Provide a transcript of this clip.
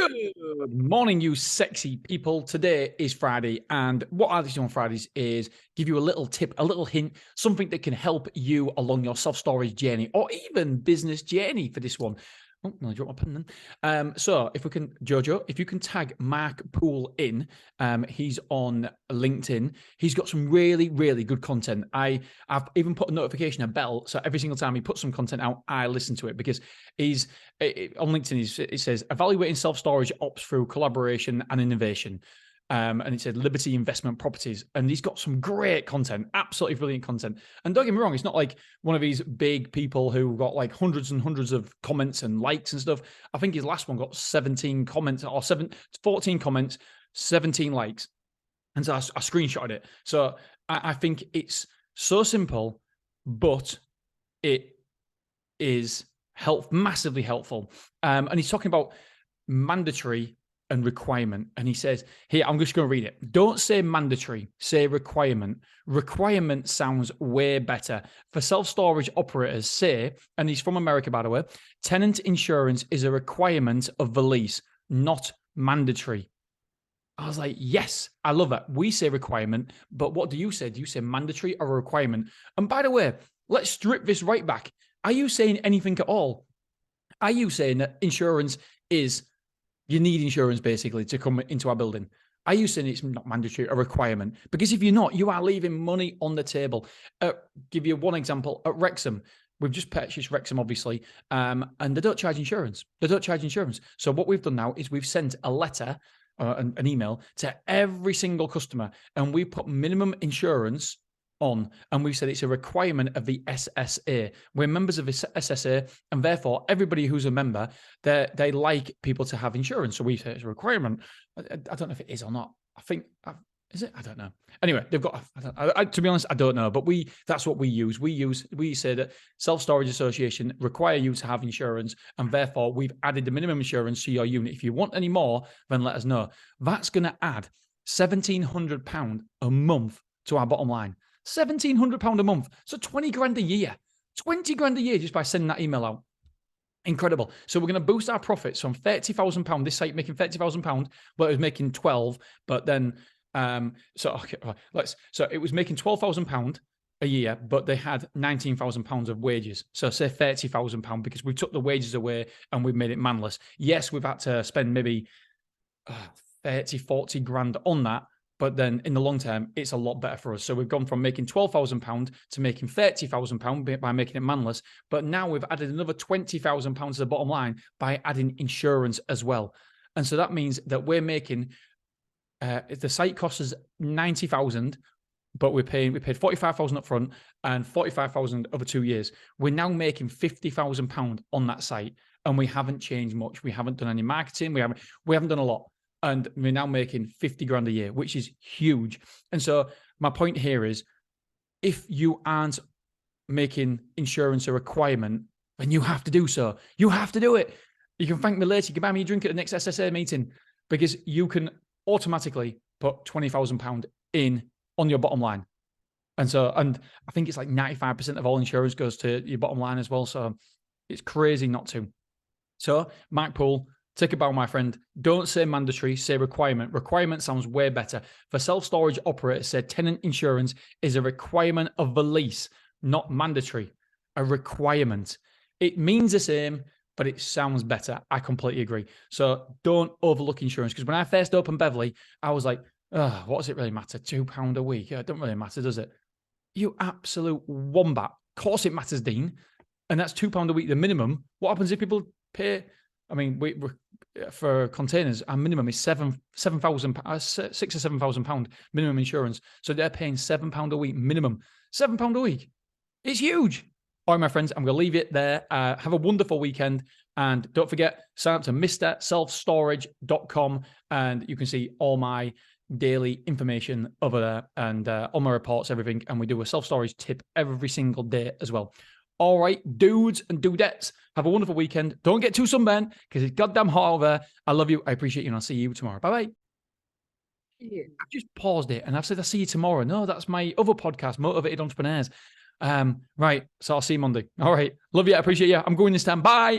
Good morning, you sexy people. Today is Friday, and what I like to do on Fridays is give you a little tip, a little hint, something that can help you along your self-storage journey or even business journey for this one. Oh, no, I dropped my pen then. So if we can, Jojo, if you can tag Mark Poole in, he's on LinkedIn. He's got some really, really good content. I've even put a notification, a bell, so every single time he puts some content out, I listen to it because he's on LinkedIn. It says evaluating self-storage ops through collaboration and innovation. And it said Liberty Investment Properties. And he's got some great content, absolutely brilliant content. And don't get me wrong, it's not like one of these big people who got like hundreds and hundreds of comments and likes and stuff. I think his last one got 17 comments or 14 comments, 17 likes. And so I screenshotted it. So I think it's so simple, but it is massively helpful. And he's talking about mandatory and requirement. And he says, here, I'm just going to read it. Don't say mandatory, say requirement. Requirement sounds way better. For self-storage operators, say, and he's from America, by the way, tenant insurance is a requirement of the lease, not mandatory. I was like, yes, I love that. We say requirement, but what do you say? Do you say mandatory or a requirement? And by the way, let's strip this right back. Are you saying anything at all? Are you saying that insurance is, you need insurance basically to come into our building? Are you saying it's not mandatory, a requirement? Because if you're not, you are leaving money on the table. Give you one example. At Wrexham, we've just purchased Wrexham, obviously, and they don't charge insurance. They don't charge insurance. So what we've done now is we've sent a letter, an email to every single customer, and we put minimum insurance on, and we said it's a requirement of the SSA. We're members of the SSA, and therefore everybody who's a member, they like people to have insurance. So we say it's a requirement. I don't know if it is or not. I think, is it? I don't know. Anyway, they've got, to be honest, I don't know, but that's what we use. We say that Self-Storage Association require you to have insurance, and therefore we've added the minimum insurance to your unit. If you want any more, then let us know. That's going to add £1,700 a month to our bottom line. £1,700 a month. So 20 grand a year. 20 grand a year just by sending that email out. Incredible. So we're going to boost our profits from £30,000. This site making £30,000, but it was making 12. But then, so it was making £12,000 a year, but they had £19,000 of wages. So say £30,000 because we took the wages away and we've made it manless. Yes, we've had to spend maybe 30, 40 grand on that. But then in the long term, it's a lot better for us. So we've gone from making £12,000 to making £30,000 by making it manless. But now we've added another £20,000 to the bottom line by adding insurance as well. And so that means that we're making, the site costs us £90,000, but we paid £45,000 up front and £45,000 over 2 years. We're now making £50,000 on that site, and we haven't changed much. We haven't done any marketing. We haven't done a lot. And we're now making 50 grand a year, which is huge. And so my point here is, if you aren't making insurance a requirement, then you have to do so. You have to do it. You can thank me later. You can buy me a drink at the next SSA meeting, because you can automatically put £20,000 in on your bottom line. And I think it's like 95% of all insurance goes to your bottom line as well. So it's crazy not to. So Mark Poole, take a bow, my friend. Don't say mandatory, say requirement. Requirement sounds way better. For self-storage operators, say tenant insurance is a requirement of the lease, not mandatory. A requirement. It means the same, but it sounds better. I completely agree. So don't overlook insurance, because when I first opened Beverly, I was like, oh, what does it really matter? £2 a week? Yeah, it don't really matter, does it? You absolute wombat. Of course it matters, Dean. And that's £2 a week, the minimum. What happens if people pay? I mean, for containers, our minimum is £6,000 or £7,000 minimum insurance. So they're paying £7 a week minimum. £7 a week. It's huge. All right, my friends, I'm going to leave it there. Have a wonderful weekend. And don't forget, sign up to MrSelfStorage.com, and you can see all my daily information over there, and all my reports, everything. And we do a self-storage tip every single day as well. All right, dudes and dudettes, have a wonderful weekend. Don't get too sunburned, because it's goddamn hot over there. I love you. I appreciate you, and I'll see you tomorrow. Bye-bye. I've just paused it, and I've said I'll see you tomorrow. No, that's my other podcast, Motivated Entrepreneurs. Right, so I'll see you Monday. All right, love you. I appreciate you. I'm going this time. Bye.